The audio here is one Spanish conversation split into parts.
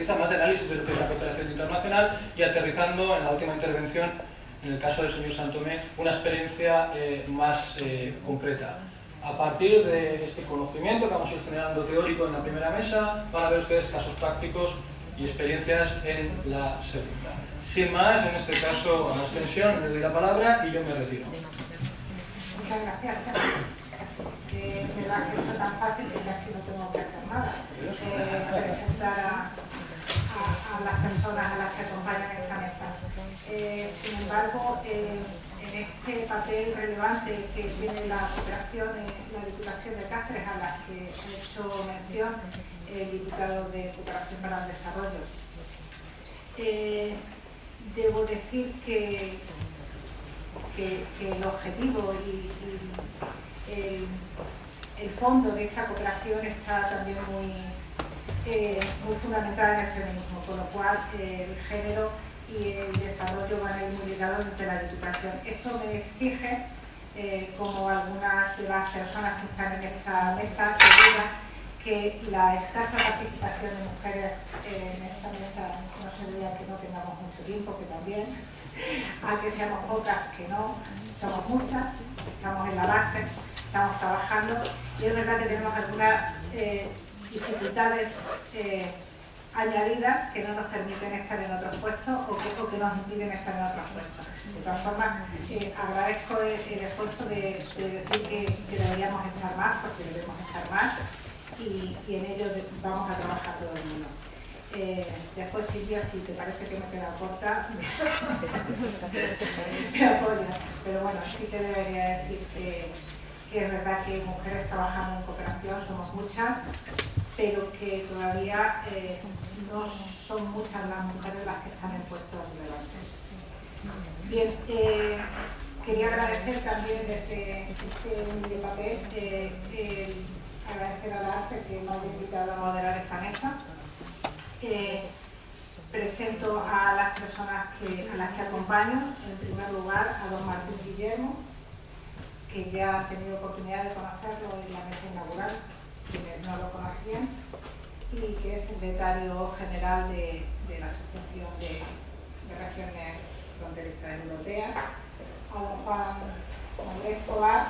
utiliza, más de análisis de lo que es la cooperación internacional, y aterrizando en la última intervención, en el caso del señor Santomé, una experiencia más concreta. A partir de este conocimiento que vamos a ir generando teórico en la primera mesa, van a ver ustedes casos prácticos y experiencias en la segunda. Sin más, en este caso, a la extensión, le doy la palabra y yo me retiro. Muchas gracias. Me lo has hecho tan fácil que casi no tengo que hacer nada. Presentar a las personas a las que acompañan esta mesa. Sin embargo, en este papel relevante que tiene la cooperación, la Diputación de Cáceres, a la que ha hecho mención el diputado de Cooperación para el Desarrollo, debo decir que el objetivo y el fondo de esta cooperación está también muy fundamental en el feminismo, con lo cual el género y el desarrollo van a ir muy ligados entre la Diputación. Esto me exige, como algunas de las personas que están en esta mesa, que la escasa participación de mujeres en esta mesa no se debe a que no tengamos mucho tiempo, que también, a que seamos pocas, que no, somos muchas, estamos en la base, estamos trabajando, y es verdad que tenemos algunas dificultades añadidas que no nos permiten estar en otros puestos o que nos impiden estar en otros puestos. De todas formas, agradezco el esfuerzo de decir que deberíamos estar más, porque debemos estar más, y en ello vamos a trabajar todo el mundo. Después, Silvia, si te parece que me he quedado corta, me apoyas. Pero bueno, sí que debería decir que es verdad que mujeres trabajando en cooperación somos muchas, pero que todavía no son muchas las mujeres las que están en puestos relevantes. Bien, quería agradecer también desde este humilde papel, agradecer a la ARCE que me ha invitado a moderar esta mesa. Presento a las personas a las que acompaño. En primer lugar, a don Martín Guillermo, que ya ha tenido oportunidad de conocerlo en la mesa inaugural, quienes no lo conocían, y que es secretario general de la Asociación de Regiones Fronterizas Europeas. A don Juan Andrés Escobar,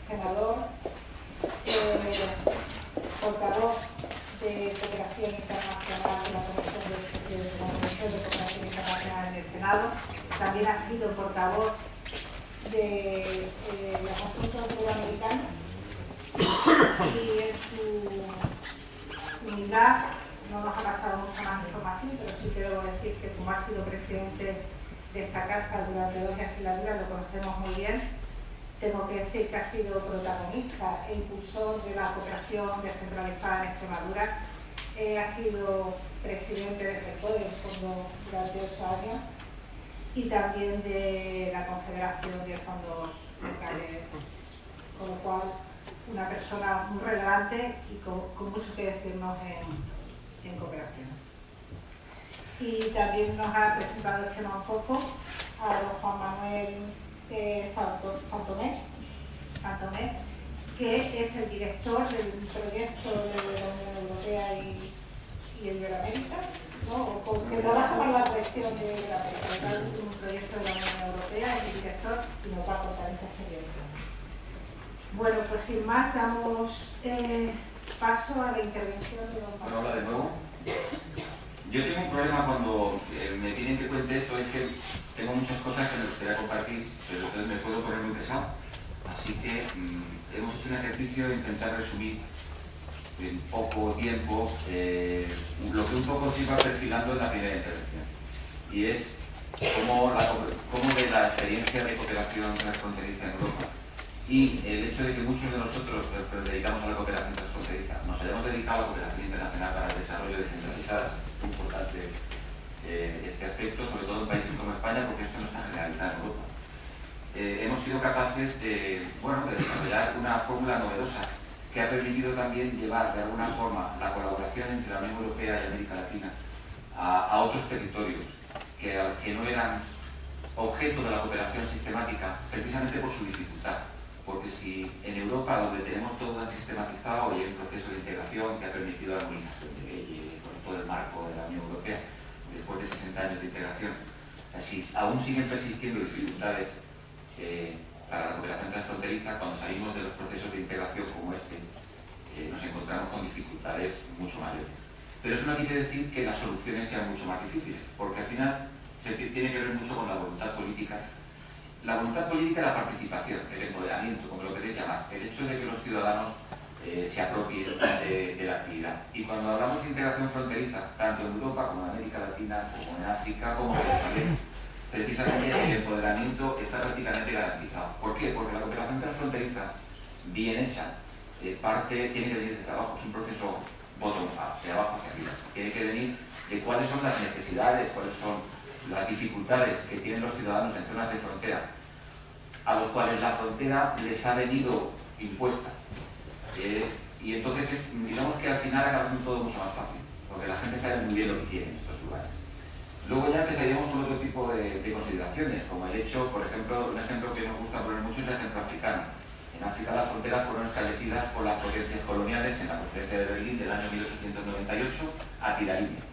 senador, portavoz de Cooperación Internacional de la Comisión de Cooperación Internacional en el Senado. También ha sido portavoz de los asuntos iberoamericanos, y en su unidad no nos ha pasado mucha más información, pero sí que debo decir que como ha sido presidente de esta casa durante 2 legislaturas, lo conocemos muy bien. Tengo que decir que ha sido protagonista e impulsor de la cooperación descentralizada en Extremadura. Ha sido presidente de FECODE, el fondo, durante 8 años, y también de la Confederación de Fondos Locales, con lo cual una persona muy relevante y con mucho que decirnos en cooperación. Y también nos ha presentado Chema un poco a don Juan Manuel Santomé, que es el director del proyecto de la Unión Europea y el Iberoamérica, ¿no? Porque no vas a hablar la cuestión de Iberoamérica, es un proyecto de la Unión Europea, es el director y nos va a contar esta experiencia. Bueno, pues sin más, damos paso a la intervención de don Pablo. Hola de nuevo. Yo tengo un problema cuando me piden que cuente esto, es que tengo muchas cosas que me gustaría compartir, pero entonces me puedo poner muy pesado. Así que hemos hecho un ejercicio de intentar resumir en poco tiempo lo que un poco se iba perfilando en la primera intervención. Y es cómo de la experiencia de cooperación transfronteriza en Europa y el hecho de que muchos de nosotros que nos dedicamos a la cooperación transfronteriza nos hayamos dedicado a la cooperación internacional para el desarrollo descentralizado. Es muy importante este aspecto, sobre todo en países como España, porque esto no está generalizado en Europa. Hemos sido capaces de desarrollar una fórmula novedosa que ha permitido también llevar de alguna forma la colaboración entre la Unión Europea y América Latina a otros territorios que no eran objeto de la cooperación sistemática precisamente por su dificultad. Porque si en Europa, donde tenemos todo tan sistematizado y hay un proceso de integración que ha permitido la armonización de leyes, con todo el marco de la Unión Europea, 60 años de integración, si aún siguen persistiendo dificultades para la cooperación transfronteriza, cuando salimos de los procesos de integración como este, nos encontramos con dificultades mucho mayores. Pero eso no quiere decir que las soluciones sean mucho más difíciles, porque al final se tiene que ver mucho con la voluntad política. La voluntad política y la participación, el empoderamiento, como lo queréis llamar, el hecho de que los ciudadanos se apropien de la actividad. Y cuando hablamos de integración fronteriza, tanto en Europa como en América Latina, como en África, como en Jerusalén, precisamente el empoderamiento está prácticamente garantizado. ¿Por qué? Porque la cooperación transfronteriza, bien hecha, tiene que venir desde abajo, es un proceso bottom-up, de abajo hacia arriba. Tiene que venir de cuáles son las necesidades, cuáles son las dificultades que tienen los ciudadanos en zonas de frontera, a los cuales la frontera les ha venido impuesta. Y entonces, digamos que al final acaba siendo todo mucho más fácil, porque la gente sabe muy bien lo que quiere en estos lugares. Luego ya empezaríamos con otro tipo de consideraciones, como el hecho, por ejemplo, un ejemplo que nos gusta poner mucho es el ejemplo africano. En África las fronteras fueron establecidas por las potencias coloniales en la Conferencia de Berlín del año 1898 a tiralínea.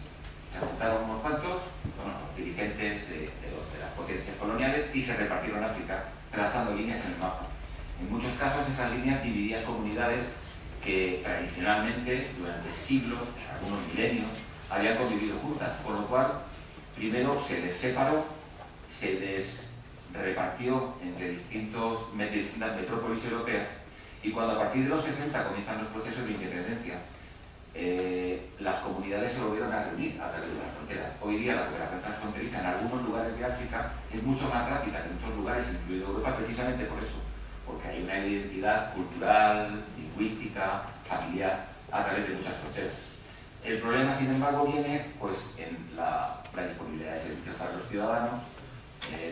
Se juntaron unos cuantos, los dirigentes de las potencias coloniales y se repartieron África, trazando líneas en el mapa. En muchos casos esas líneas dividían comunidades que tradicionalmente, durante siglos, algunos milenios, habían convivido juntas, con lo cual primero se les separó, se les repartió entre distintas metrópolis europeas, y cuando a partir de los 60 comienzan los procesos de independencia, las comunidades se volvieron a reunir a través de las fronteras. Hoy día la cooperación transfronteriza en algunos lugares de África es mucho más rápida que en otros lugares, incluido Europa, precisamente por eso, porque hay una identidad cultural, lingüística, familiar, a través de muchas fronteras. El problema, sin embargo, viene pues, en la disponibilidad de servicios para los ciudadanos,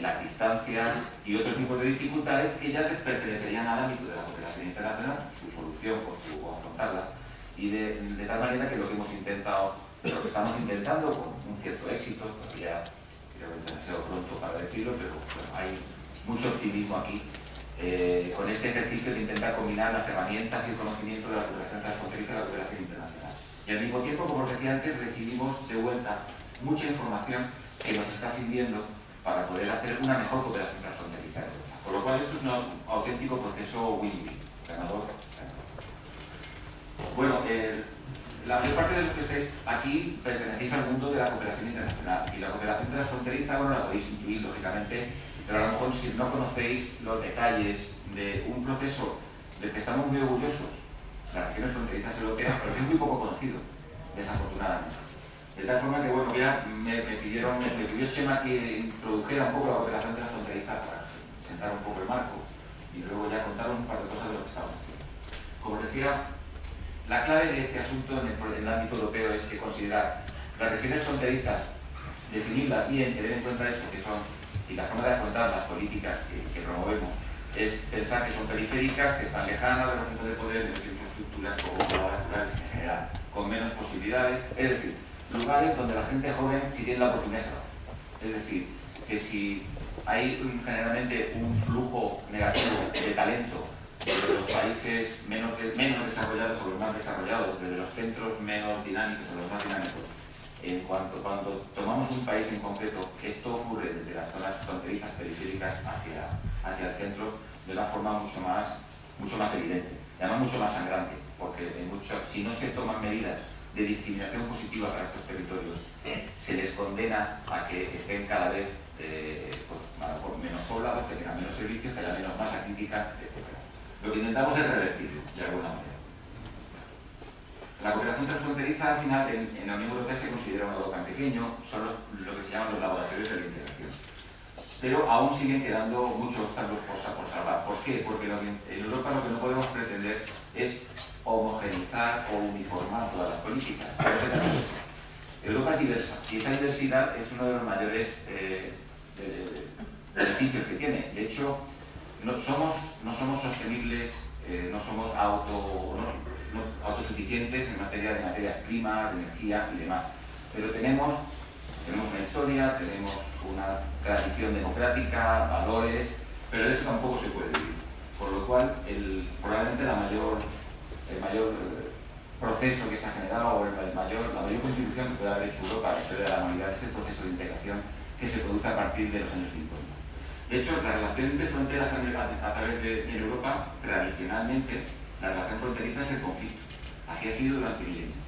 las distancias y otro tipo de dificultades que ya pertenecerían al ámbito de la cooperación internacional, su solución o afrontarla, y de tal manera que lo que estamos intentando con un cierto éxito, todavía creo que es demasiado pronto para decirlo, pero bueno, hay mucho optimismo aquí, con este ejercicio de intentar combinar las herramientas y el conocimiento de la cooperación transfronteriza y la cooperación internacional. Y al mismo tiempo, como os decía antes, recibimos de vuelta mucha información que nos está sirviendo para poder hacer una mejor cooperación transfronteriza. Por lo cual, esto es un auténtico proceso win-win, ganador. Bueno, la mayor parte de los que estáis aquí pertenecéis al mundo de la cooperación internacional, y la cooperación transfronteriza, bueno, la podéis incluir, lógicamente, pero a lo mejor si no conocéis los detalles de un proceso del que estamos muy orgullosos, las regiones fronterizas europeas, pero que es muy poco conocido, desafortunadamente. De tal forma que, bueno, ya me pidió Chema que introdujera un poco la cooperación transfronteriza para sentar un poco el marco y luego ya contaros un par de cosas de lo que estamos haciendo. Como os decía, la clave de este asunto en el ámbito europeo es que considerar las regiones fronterizas, definirlas bien, tener en cuenta eso que son, y la forma de afrontar las políticas que promovemos, es pensar que son periféricas, que están lejanas de los centros de poder, de las infraestructuras naturales en general, con menos posibilidades, es decir, lugares donde la gente joven sí tiene la oportunidad de trabajar. Es decir, que si hay generalmente un flujo negativo de talento desde los países menos desarrollados o los más desarrollados, desde los centros menos dinámicos o los más dinámicos, cuando tomamos un país en concreto, esto ocurre desde las zonas fronterizas periféricas hacia el centro de una forma mucho más evidente, y además mucho más sangrante, porque si no se toman medidas de discriminación positiva para estos territorios, se les condena a que estén cada vez menos poblados, que tengan menos servicios, que haya menos masa crítica, etc. Lo que intentamos es revertirlo, de alguna manera. La cooperación transfronteriza, al final, en la Unión Europea se considera un algo tan pequeño, son lo que se llaman los laboratorios de la integración. Pero aún siguen quedando muchos obstáculos por salvar. ¿Por qué? Porque en Europa lo que no podemos pretender es homogeneizar o uniformar todas las políticas. Europa es diversa, y esa diversidad es uno de los mayores beneficios que tiene. De hecho, no somos sostenibles, no somos autosuficientes en materia de materias primas, de energía y demás. Pero tenemos una historia, tenemos una tradición democrática, valores, pero de eso tampoco se puede vivir. Por lo cual, probablemente el mayor proceso que se ha generado, o la mayor contribución que puede haber hecho Europa a la historia de la humanidad es el proceso de integración que se produce a partir de los años 50. De hecho, la relación de fronteras a través de Europa, tradicionalmente, la relación fronteriza es el conflicto. Así ha sido durante milenios.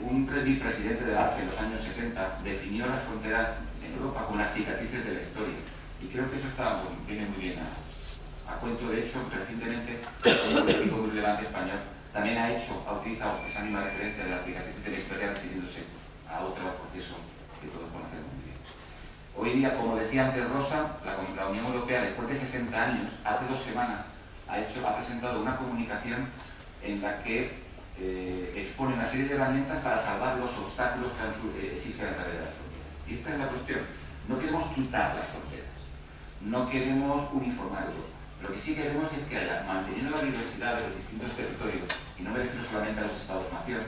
Un presidente de la AFE en los años 60 definió las fronteras en Europa como las cicatrices de la historia. Y creo que eso viene muy bien a cuento. De hecho, recientemente, un político muy relevante español también ha utilizado esa misma referencia de las cicatrices de la historia refiriéndose a otro proceso que todos conocemos muy bien. Hoy día, como decía antes Rosa, la Unión Europea, después de 60 años, hace 2 semanas, ha presentado una comunicación en la que expone una serie de herramientas para salvar los obstáculos que existen a través de las fronteras. Y esta es la cuestión. No queremos quitar las fronteras, no queremos uniformar Europa. Lo que sí queremos es que haya, manteniendo la diversidad de los distintos territorios, y no me refiero solamente a los Estados-nación,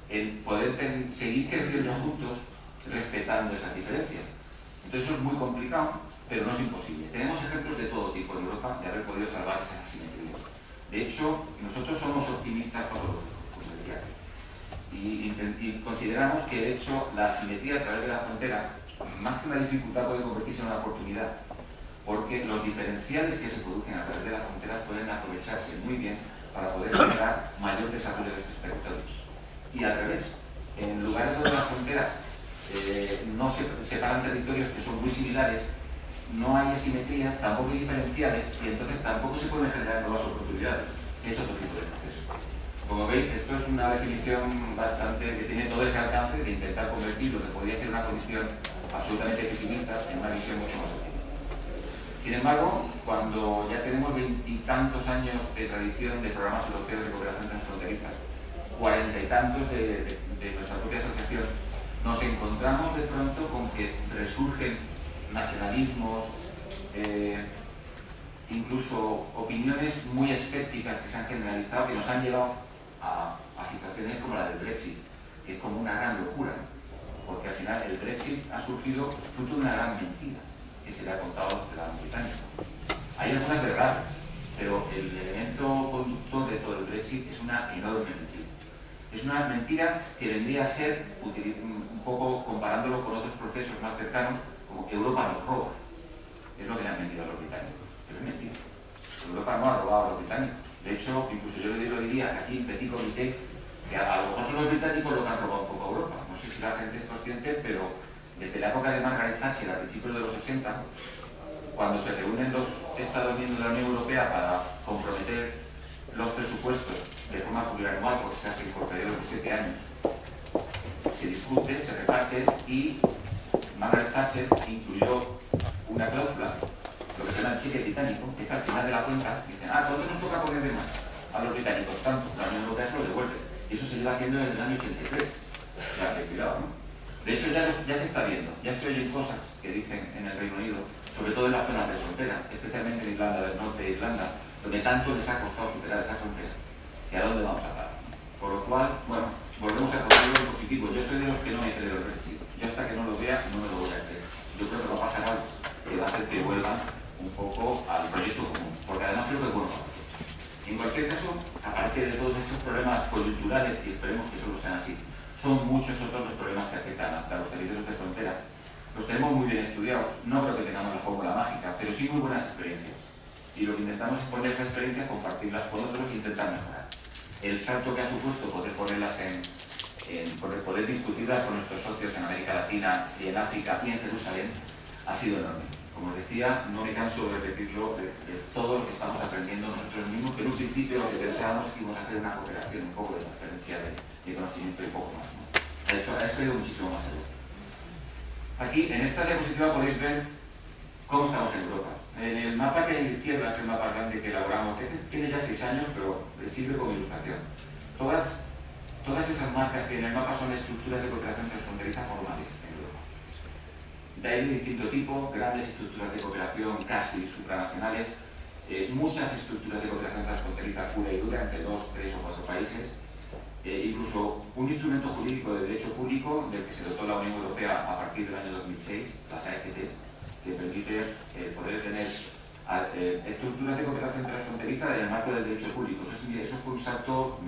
el poder seguir creciendo juntos respetando esas diferencias. Entonces eso es muy complicado, pero no es imposible. Tenemos ejemplos de todo tipo en Europa de haber podido salvar esas asimetrías. De hecho, nosotros somos optimistas patológicos, como decía, y consideramos que de hecho la asimetría a través de la frontera, más que una dificultad, puede convertirse en una oportunidad, porque los diferenciales que se producen a través de las fronteras pueden aprovecharse muy bien para poder generar mayor desarrollo de estos territorios. Y al revés, en lugares donde las fronteras no se separan territorios que son muy similares, no hay asimetría, tampoco hay diferenciales, y entonces tampoco se pueden generar nuevas oportunidades. Es otro tipo de proceso. Como veis, esto es una definición bastante que tiene todo ese alcance de intentar convertir lo que podría ser una condición absolutamente pesimista en una visión mucho más optimista. Sin embargo, cuando ya tenemos 20 y tantos años de tradición de programas europeos de cooperación transfronteriza, 40 y tantos de nuestra propia asociación, nos encontramos de pronto con que resurgen nacionalismos, incluso opiniones muy escépticas que se han generalizado, que nos han llevado a situaciones como la del Brexit, que es como una gran locura, ¿no? Porque al final el Brexit ha surgido fruto de una gran mentira que se le ha contado a los ciudadanos británicos. Hay algunas verdades, pero el elemento conductor de todo el Brexit es una enorme mentira. Es una mentira que vendría a ser, un poco comparándolo con otros procesos más cercanos, como que Europa nos roba. Es lo que le han mentido a los británicos. Pero es mentira. Europa no ha robado a los británicos. De hecho, incluso yo lo diría que aquí en Petit Comité, que a lo mejor son los británicos los que han robado un poco a Europa. No sé si la gente es consciente, pero desde la época de Margaret Thatcher, a principios de los 80, cuando se reúnen los Estados miembros de la Unión Europea para comprometer los presupuestos de forma plurianual, porque se hace por periodos de 7 años, se discute, se reparte, y Margaret Thatcher incluyó una cláusula, lo que se llama el cheque británico, que es al final de la cuenta, dicen, ¿cuánto nos toca poner de más a los británicos? Tanto, la Unión Europea se lo devuelve. Y eso se lleva haciendo desde el año 83. O sea, que cuidado, ¿no? De hecho, ya se está viendo, ya se oyen cosas que dicen en el Reino Unido, sobre todo en las zonas de frontera, especialmente en Irlanda del Norte e Irlanda, donde tanto les ha costado superar esa frontera, que a dónde vamos a parar. Por lo cual, bueno, volvemos a considerar lo positivo. Yo soy de los que no me creo el Brexit. Yo hasta que no lo vea, no me lo voy a creer. Yo creo que va a pasar algo que va a hacer que vuelvan un poco al proyecto común, porque además creo que es bueno para todos. En cualquier caso, aparte de todos estos problemas coyunturales, y esperemos que solo sean así, son muchos otros los problemas que afectan hasta los territorios de frontera. Los tenemos muy bien estudiados, no creo que tengamos la fórmula mágica, pero sí muy buenas experiencias. Y lo que intentamos es poner esas experiencias, compartirlas con otros e intentar mejorar. El salto que ha supuesto poder ponerlas poder discutirlas con nuestros socios en América Latina y en África y en Jerusalén ha sido enorme. Como os decía, no me canso de repetirlo, de todo lo que estamos aprendiendo nosotros mismos, que en un principio lo que pensábamos que íbamos a hacer una cooperación, un poco de transferencia de conocimiento y poco más, ¿no? Ha ido muchísimo más allá. Aquí, en esta diapositiva, podéis ver cómo estamos en Europa. En el mapa que hay a la izquierda es el mapa grande que elaboramos. Este tiene ya 6 años, pero sirve como ilustración. Todas esas marcas que en el mapa son estructuras de cooperación transfronteriza formales en Europa. De ahí de distinto tipo, grandes estructuras de cooperación casi supranacionales, muchas estructuras de cooperación transfronteriza pura y dura entre 2, 3 o 4 países, incluso un instrumento jurídico de derecho público del que se dotó la Unión Europea a partir del año 2006, las AFTs, que permite poder tener estructuras de cooperación transfronteriza en el marco del derecho público. Eso fue un salto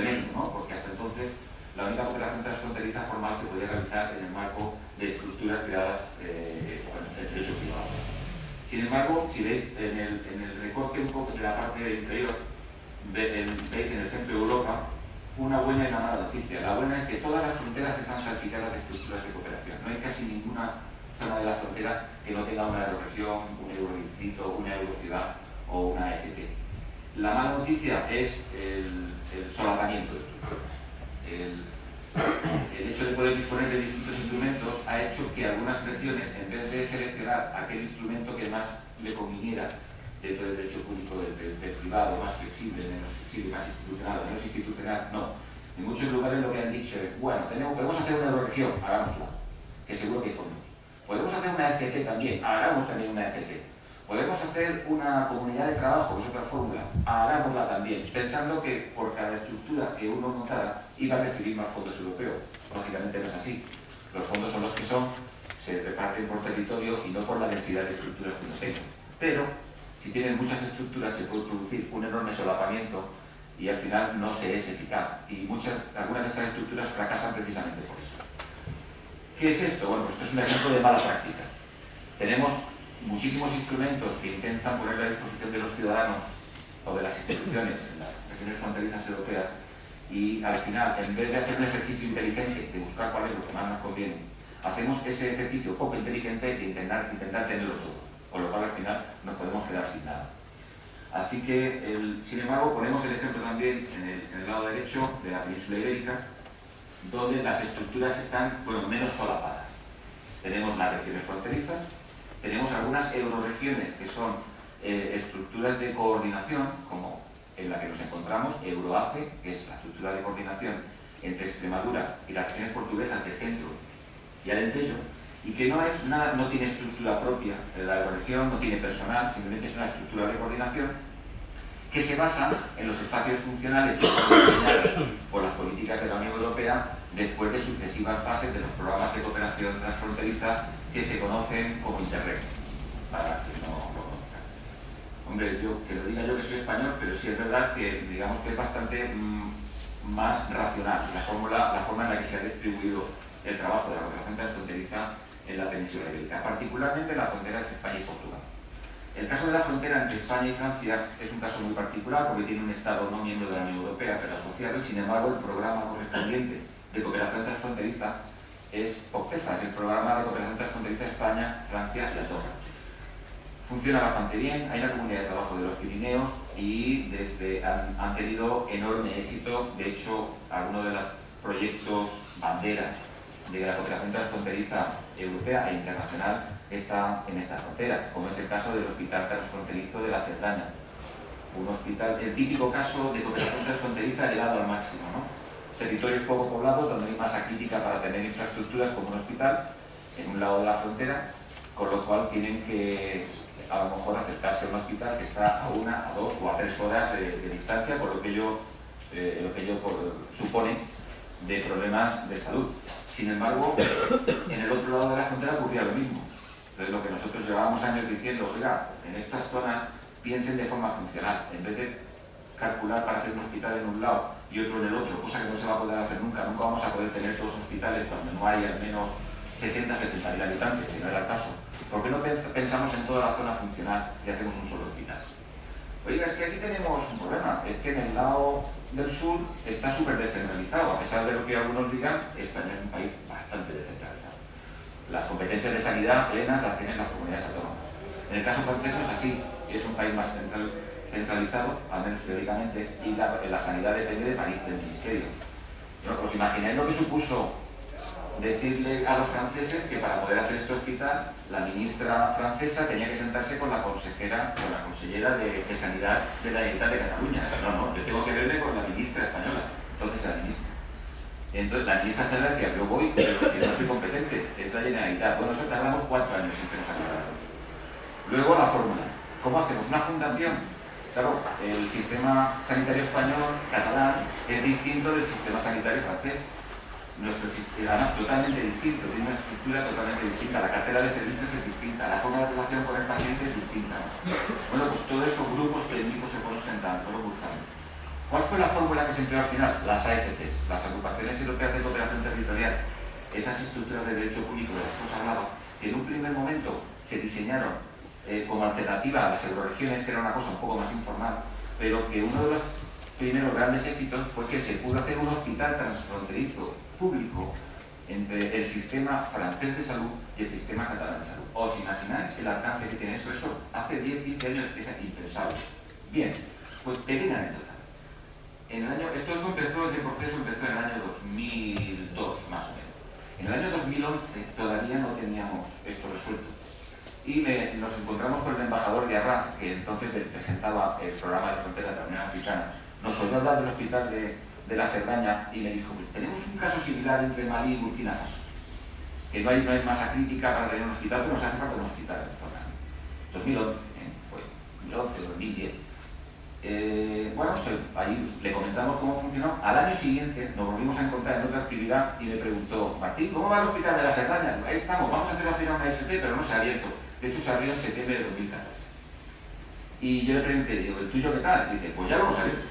complemento, ¿no? Porque hasta entonces la única cooperación transfronteriza formal se podía realizar en el marco de estructuras creadas por el derecho privado. Sin embargo, si veis en el recorte un poco de la parte inferior, veis en el centro de Europa una buena y una mala noticia. La buena es que todas las fronteras están salpicadas de estructuras de cooperación. No hay casi ninguna zona de la frontera que no tenga una euroregión, un eurodistrito, una eurociudad o una AST. La mala noticia es el solapamiento de estructuras. El hecho de poder disponer de distintos instrumentos ha hecho que algunas regiones, en vez de seleccionar aquel instrumento que más le conviniera dentro del derecho público, del privado, más flexible, más institucional, menos institucional, no. En muchos lugares lo que han dicho es, bueno, podemos hacer una euroregión, hagámosla, que seguro que hay fondos. Podemos hacer una ECT también, hagamos también una ECT. Podemos hacer una comunidad de trabajo, que es otra fórmula, hagámosla también, pensando que por cada estructura que uno montara iba a recibir más fondos europeos. Lógicamente no es así. Los fondos son los que son, se reparten por territorio y no por la densidad de estructuras que uno tenga. Pero, si tienen muchas estructuras, se puede producir un enorme solapamiento y al final no se es eficaz. Y algunas de estas estructuras fracasan precisamente por eso. ¿Qué es esto? Bueno, pues esto es un ejemplo de mala práctica. Tenemos muchísimos instrumentos que intentan poner a disposición de los ciudadanos o de las instituciones en las regiones fronterizas europeas y al final, en vez de hacer un ejercicio inteligente de buscar cuál es lo que más nos conviene, hacemos ese ejercicio poco inteligente de intentar tenerlo todo, con lo cual al final nos podemos quedar sin nada. Así que, sin embargo, ponemos el ejemplo también en el lado derecho de la península ibérica, donde las estructuras están, bueno, menos solapadas. Tenemos las regiones fronterizas, tenemos algunas euroregiones que son estructuras de coordinación, como en la que nos encontramos, Euroace, que es la estructura de coordinación entre Extremadura y las regiones portuguesas de Centro y Alentejo, y que no tiene estructura propia. La euroregión no tiene personal, simplemente es una estructura de coordinación que se basa en los espacios funcionales que son diseñados por las políticas de la Unión Europea después de sucesivas fases de los programas de cooperación transfronteriza que se conocen como Interreg, para que no lo conozcan. Hombre, que lo diga yo que soy español, pero sí es verdad que digamos que es bastante más racional la forma en la que se ha distribuido el trabajo de la cooperación transfronteriza en la península ibérica, particularmente en la frontera entre España y Portugal. El caso de la frontera entre España y Francia es un caso muy particular porque tiene un Estado no miembro de la Unión Europea, pero asociado, y sin embargo el programa correspondiente de cooperación transfronteriza es POCTEFA, es el programa de cooperación transfronteriza España, Francia y Andorra. Funciona bastante bien, hay una comunidad de trabajo de los Pirineos y han tenido enorme éxito. De hecho, algunos de los proyectos banderas de la cooperación transfronteriza europea e internacional está en esta frontera, como es el caso del Hospital Transfronterizo de la Cerdaña. Un hospital, el típico caso de cooperación transfronteriza elevado al máximo, ¿no? Territorios poco poblados donde hay masa crítica para tener infraestructuras como un hospital en un lado de la frontera, con lo cual tienen que a lo mejor acercarse a un hospital que está a 1, a 2 o a 3 horas de distancia, por lo que ello supone de problemas de salud. Sin embargo, en el otro lado de la frontera ocurría lo mismo. Entonces, lo que nosotros llevábamos años diciendo, oiga, en estas zonas piensen de forma funcional, en vez de calcular para hacer un hospital en un lado y otro en el otro, cosa que no se va a poder hacer nunca. Nunca vamos a poder tener todos hospitales cuando no hay al menos 60 o 70 mil habitantes, si no era el caso. ¿Por qué no pensamos en toda la zona funcional y hacemos un solo hospital? Oiga, es que aquí tenemos un problema, es que en el lado del sur está súper descentralizado. A pesar de lo que algunos digan, España es un país bastante descentralizado. Las competencias de sanidad plenas las tienen las comunidades autónomas. En el caso francés no es así, es un país más centralizado, al menos teóricamente, y la sanidad depende de París, del ministerio. ¿No? ¿Os imagináis lo que supuso decirle a los franceses que para poder hacer este hospital, la ministra francesa tenía que sentarse con la consellera de Sanidad de la Generalitat de Cataluña? No, yo tengo que verme con la ministra española, entonces la ministra. Entonces la ministra española decía, yo voy, pero yo no soy competente, es la Generalitat. Bueno, eso tardamos 4 años en que nos aclararon. Luego la fórmula. ¿Cómo hacemos? Una fundación. Claro, el sistema sanitario español, catalán, es distinto del sistema sanitario francés. Nuestro sistema es totalmente distinto, tiene una estructura totalmente distinta, la cartera de servicios es distinta, la forma de relación con el paciente es distinta. Bueno, pues todos esos grupos técnicos se fueron sentando, fueron buscando. ¿Cuál fue la fórmula que se empleó al final? Las AFPs, las Agrupaciones Europeas de Cooperación Territorial, esas estructuras de derecho público de las que os hablaba, que en un primer momento se diseñaron como alternativa a las euroregiones, que era una cosa un poco más informal, pero que uno de los primeros grandes éxitos fue que se pudo hacer un hospital transfronterizo público entre el sistema francés de salud y el sistema catalán de salud. ¿Os imagináis el alcance que tiene eso? Eso hace 10-15 años es impensable. Bien, pues pequeña anécdota. Este proceso empezó en el año 2002, más o menos. En el año 2011 todavía no teníamos esto resuelto. Y nos encontramos con el embajador de Arran, que entonces presentaba el programa de frontera de la Unión Africana. Nos oyó hablar del hospital de la Cerdaña y me dijo: tenemos un caso similar entre Malí y Burkina Faso, que no hay masa crítica para tener un hospital, pero nos hace falta un hospital en la zona. 2011, fue 2011, 2010. Bueno, ahí le comentamos cómo funcionó. Al año siguiente nos volvimos a encontrar en otra actividad y me preguntó: Martín, ¿cómo va el hospital de la Cerdaña? Ahí estamos, vamos a hacer al final una SP, pero no se ha abierto. De hecho, se abrió en septiembre de 2014. Y yo le pregunté, digo, ¿el tuyo qué tal? Y dice, pues ya lo hemos abierto.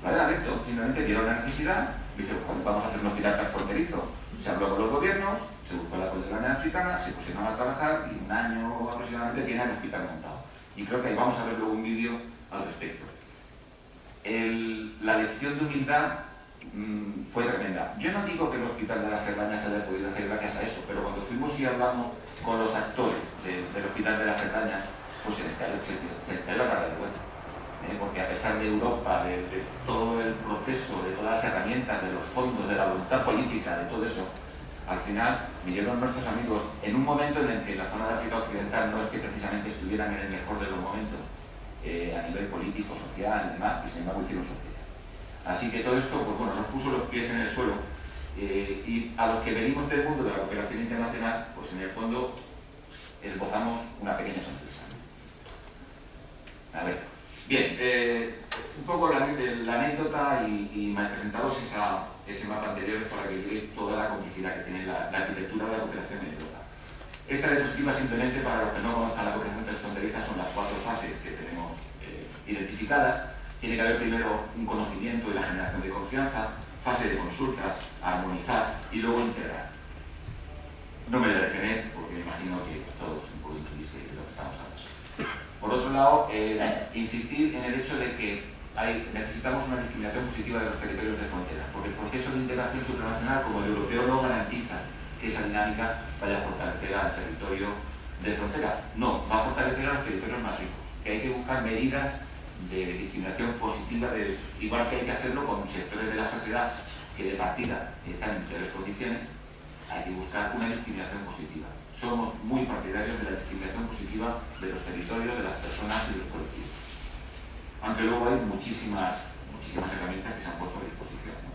Lo habían abierto, simplemente vieron la necesidad, dijeron, pues vamos a hacer un hospital transfronterizo. Se habló con los gobiernos, se buscó el apoyo de la Unión Africana, se pusieron a trabajar y un año aproximadamente tiene el hospital montado. Y creo que ahí vamos a ver luego un vídeo al respecto. La lección de humildad fue tremenda. Yo no digo que el hospital de la Cerdaña se haya podido hacer gracias a eso, pero cuando fuimos y hablamos con los actores del hospital de la Cerdaña, pues se les cayó la cara de vergüenza. Porque a pesar de Europa, de todo el proceso, de todas las herramientas, de los fondos, de la voluntad política, de todo eso, al final vinieron nuestros amigos en un momento en el que la zona de África Occidental no es que precisamente estuvieran en el mejor de los momentos a nivel político, social y demás, y sin embargo hicieron su especial. Así que todo esto, pues bueno, nos puso los pies en el suelo y a los que venimos del mundo de la cooperación internacional, pues en el fondo esbozamos una pequeña sonrisa. A ver, bien, un poco la anécdota y me presentaros ese mapa anterior para que veáis toda la complejidad que tiene la arquitectura de la cooperación en Europa. Esta diapositiva simplemente, para los que no conozcan la cooperación transfronteriza, son las 4 fases que tenemos identificadas. Tiene que haber primero un conocimiento y la generación de confianza, fase de consultas, armonizar y luego integrar. No me voy a detener porque me imagino que todos un poco intuís de lo que estamos hablando. Por otro lado, insistir en el hecho de que necesitamos una discriminación positiva de los territorios de frontera, porque el proceso de integración supranacional, como el europeo, no garantiza que esa dinámica vaya a fortalecer al territorio de frontera. No, va a fortalecer a los territorios más ricos, que hay que buscar medidas de discriminación positiva, igual que hay que hacerlo con sectores de la sociedad que de partida están en peores condiciones, hay que buscar una discriminación positiva. Somos muy partidarios de la discriminación positiva de los territorios, de las personas y de los colectivos. Aunque luego hay muchísimas herramientas que se han puesto a disposición, ¿no?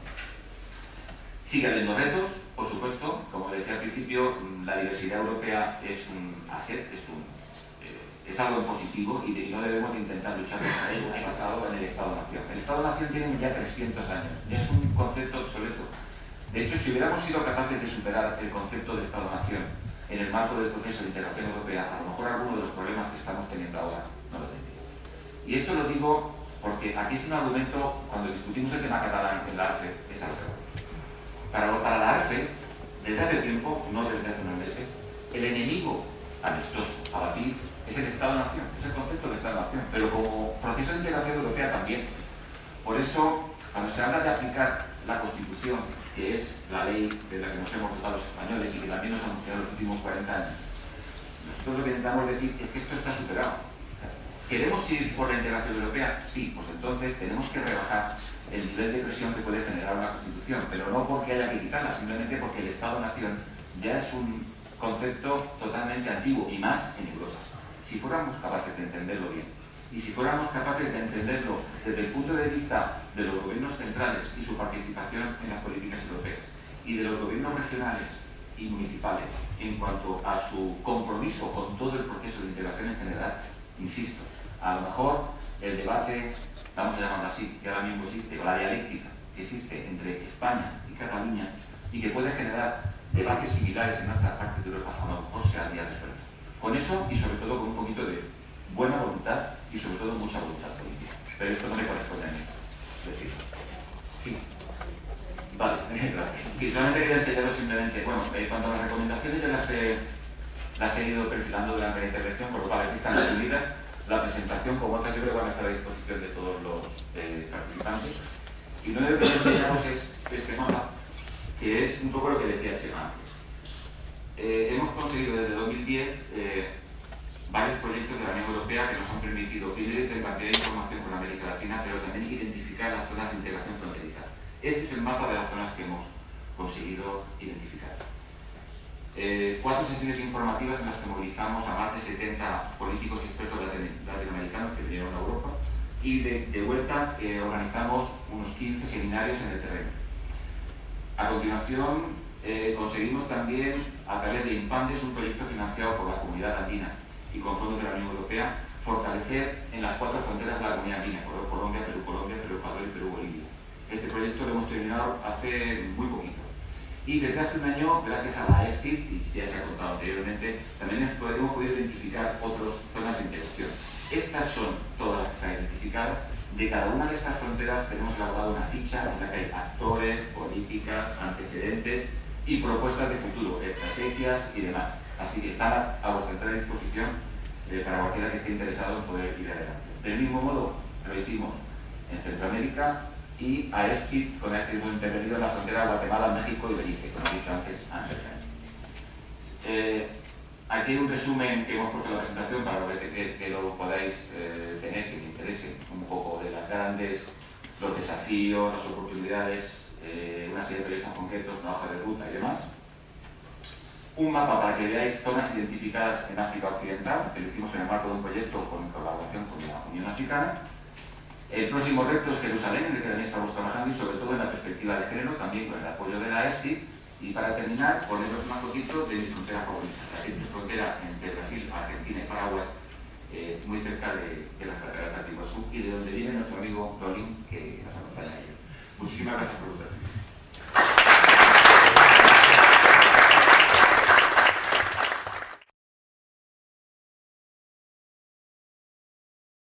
Sigue habiendo retos, por supuesto. Como decía al principio, la diversidad europea es un asset, es algo positivo y no debemos de intentar luchar contra ello. Ha pasado en el Estado-Nación. El Estado-Nación tiene ya 300 años. Es un concepto obsoleto. De hecho, si hubiéramos sido capaces de superar el concepto de Estado-Nación en el marco del proceso de integración europea, a lo mejor algunos de los problemas que estamos teniendo ahora no lo tendríamos. Y esto lo digo porque aquí es un argumento, cuando discutimos el tema catalán en la ARCE, es algo. Para la ARCE, desde hace tiempo, no desde hace unos meses, el enemigo amistoso a batir es el Estado-Nación, es el concepto de Estado-Nación, pero como proceso de integración europea también. Por eso, cuando se habla de aplicar la Constitución, que es la ley de la que nos hemos dotado los españoles y que también nos han anunciado en los últimos 40 años, nosotros lo que intentamos decir es que esto está superado. ¿Queremos ir por la integración europea? Sí, pues entonces tenemos que rebajar el nivel de presión que puede generar una Constitución, pero no porque haya que quitarla, simplemente porque el Estado-Nación ya es un concepto totalmente antiguo, y más en Europa. Si fuéramos capaces de entenderlo bien, y si fuéramos capaces de entenderlo desde el punto de vista de los gobiernos centrales y su participación en las políticas europeas, y de los gobiernos regionales y municipales en cuanto a su compromiso con todo el proceso de integración en general, insisto, a lo mejor el debate, vamos a llamarlo así, que ahora mismo existe, o la dialéctica que existe entre España y Cataluña y que puede generar debates similares en otras partes de Europa, a lo mejor se habría resuelto. Con eso y sobre todo con un poquito de buena voluntad y sobre todo mucha voluntad política. Pero esto no me corresponde a mí. decir. Sí. Vale, sí, solamente quiero enseñaros simplemente, bueno, cuanto a las recomendaciones las he ido perfilando durante la intervención, por lo cual aquí están resumidas. La presentación, como otras, yo creo que van a estar a disposición de todos los participantes. Y lo que quiero enseñaros es este mapa, que es un poco lo que decía Chema antes. Hemos conseguido desde 2010 varios proyectos de la Unión Europea que nos han permitido primero intercambiar información con América Latina, pero también identificar las zonas de integración fronteriza. Este es el mapa de las zonas que hemos conseguido identificar. 4 sesiones informativas en las que movilizamos a más de 70 políticos y expertos latinoamericanos que vinieron a Europa, y de vuelta organizamos unos 15 seminarios en el terreno. A continuación, conseguimos también, a través de Impandes, un proyecto financiado por la Comunidad Andina y con fondos de la Unión Europea, fortalecer en las 4 fronteras de la Comunidad Andina: Colombia, Perú-Ecuador y Perú-Bolivia. Este proyecto lo hemos terminado hace muy poquito. Y desde hace un año, gracias a la ESTID, y ya se ha contado anteriormente, también hemos podido identificar otras zonas de integración. Estas son todas las que están identificadas. De cada una de estas fronteras tenemos elaborado una ficha en la que hay actores, políticas, antecedentes y propuestas de futuro, estrategias y demás. Así que están a vuestra entera disposición para cualquiera que esté interesado en poder ir adelante. Del mismo modo, lo hicimos en Centroamérica, y a ESTID, con ESTID hemos intervenido en la frontera de Guatemala, México y Belice, como he dicho antes. Aquí hay un resumen que hemos puesto en la presentación para que lo podáis tener, que os interese un poco de los desafíos, las oportunidades, una serie de proyectos concretos, una hoja de ruta y demás. Un mapa para que veáis zonas identificadas en África Occidental, que lo hicimos en el marco de un proyecto con colaboración con la Unión Africana. El próximo reto es Jerusalén, en el que también estamos trabajando, y sobre todo en la perspectiva de género, también con el apoyo de la ESTID. Y para terminar, poneros una fotito de mi frontera favorita, la simple frontera entre Brasil, Argentina y Paraguay, muy cerca de las cataratas de Iguazú, y de donde viene nuestro amigo Rolín, que nos acompaña a ello. Muchísimas gracias por vuestra atención.